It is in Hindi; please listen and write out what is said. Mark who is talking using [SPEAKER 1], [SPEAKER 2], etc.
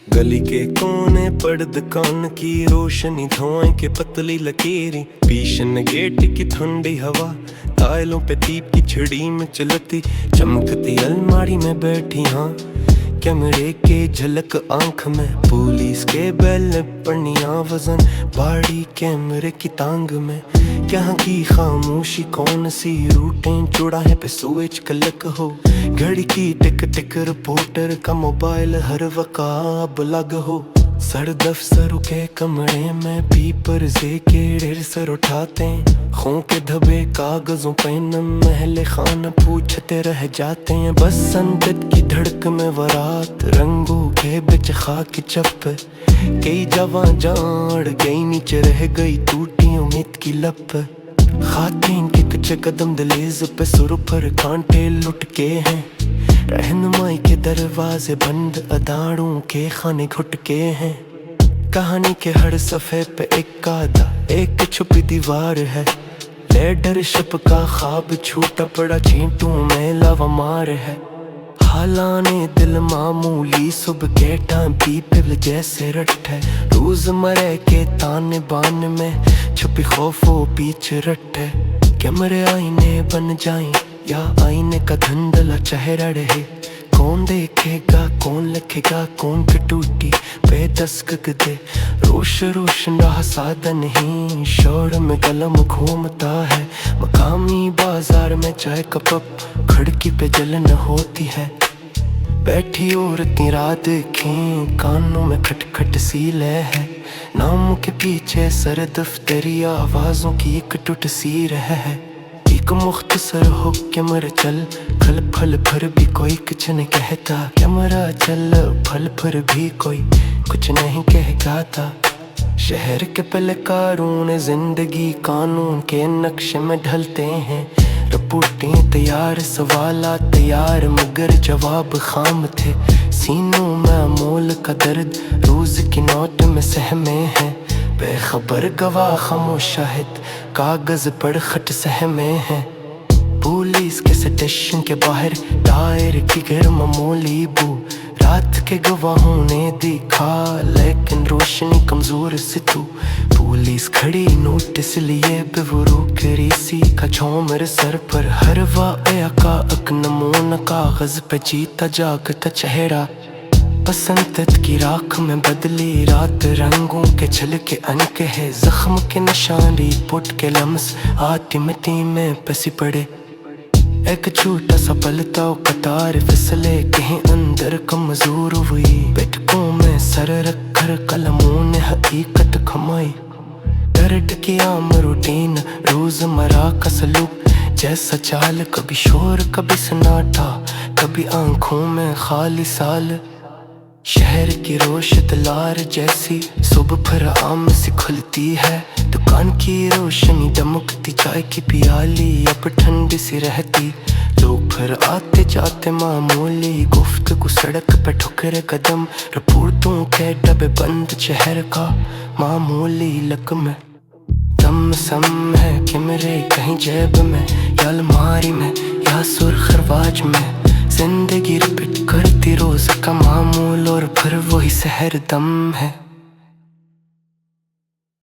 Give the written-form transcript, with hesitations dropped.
[SPEAKER 1] गली के कोने पर दुकान की रोशनी, धुआं के पतली लकीरें, भीषण गेट की ठंडी हवा, टाइलों पे दीप की छड़ी में चलती, चमकती अलमारी में बैठी हाँ, कैमरे के झलक आंख में, पुलिस के बैल पड़निया वजन, बाड़ी कैमरे की टांग में, यहाँ की खामोशी कौन सी रूटें चौराहे पे सूरज कलक हो, घड़ी की टिक टिक रिपोर्टर का मोबाइल हर वक्त लग हो, सर दफ्तर के कमरे में पीपर से के ढेर सर उठाते, खो के धब्बे कागजों पे न महल खाना पूछते रह जाते हैं, बस संकट की धड़क में वरात रंगों के बिच खाकी चप, कई जवां जान गई नीचे रह गई टूटी उम्मीद की लप, खातिन के कुछ कदम दहलीज पे सुर पर कांटे लुट के हैं, रहनुमाई के दरवाजे बंद अदारों के खाने घुट के हैं, कहानी के हर सफ़े पे एक कादा एक छुपी दीवार है, लीडरशिप का ख्वाब छूटा पड़ा चींटू में लावा मार है, हालाने दिल मामूली सुबह के टाइम पीपल जैसे रट है, रोजमर्रा के ताने बान में छुपी खौफो पीछे रट है, कैमरे आईने बन जाएं या आईने का धुंधला चेहरा रहे, कौन देखेगा कौन लिखेगा कौन टूटी बेदस्तक दे, रोशन रहा सादा नहीं, शोर में कलम घूमता है, मकामी बाजार में चाय का कप खिड़की पे जलन होती है, बैठी औरतें रात देखें कानों में खटखट सी लय है, नाम के पीछे सर दफ्तरी आवाजों की एक टूट सी रह है, एक मुख्तसर हो कैमरा चल खल फल पर भी कोई कुछ नहीं कहता, कैमरा चल फल पर भी कोई कुछ नहीं कहेगा था, शहर के पहले कानून जिंदगी कानून के नक्शे में ढलते हैं, रिपोर्टें तैयार सवालात तैयार मगर जवाब खाम थे, सीनों में मोल का दर्द रोज की नोट में सहमे हैं, बेखबर गवाह खामोश शाहिद कागज पर खट सहमे हैं, पुलिस के स्टेशन के बाहर टायर की घर मामूली बू, रात के गवाहों ने देखा लेकिन रोशनी कमजोर से तू, पुलिस खड़ी नोटिस लिए बेवरू करी सी का झोमर सर पर, हर वाक़या का एक नमूना कागज पे जीता जागता चेहरा, बसंत की राख में बदली रात रंगों के छलके अनक है, जख्म के निशान रिपोर्ट के लम्स आती मिट्टी में पसी पड़े, एक छोटा सा पलटा कतार फिसले कहीं अंदर कमजोर हुई, बैठकों में सर रख कर कलमों ने हकीकत खमाई, दर्द की आम रूटीन रोजमर्रा का सलूक जैसा चाल, कभी शोर कभी सन्नाटा कभी आंखों में खाली साल, शहर की रोशत लार जैसी सुबह फिर आम सी खुलती है, दुकान की रोशनी दमकती चाय की पियाली अब ठंडी सी रहती, लोग फिर आते जाते मामूली गुफ्तगू सड़क पे ठुकरे कदम, रिपोर्टों के डब्बे बंद शहर का मामूली लकम, दम सम है कैमरे कहीं जेब में या अलमारी में या सुर्ख रवाज में, जिंदगी रिपीट करती रोज का मामूल और फिर वही सहर दम है।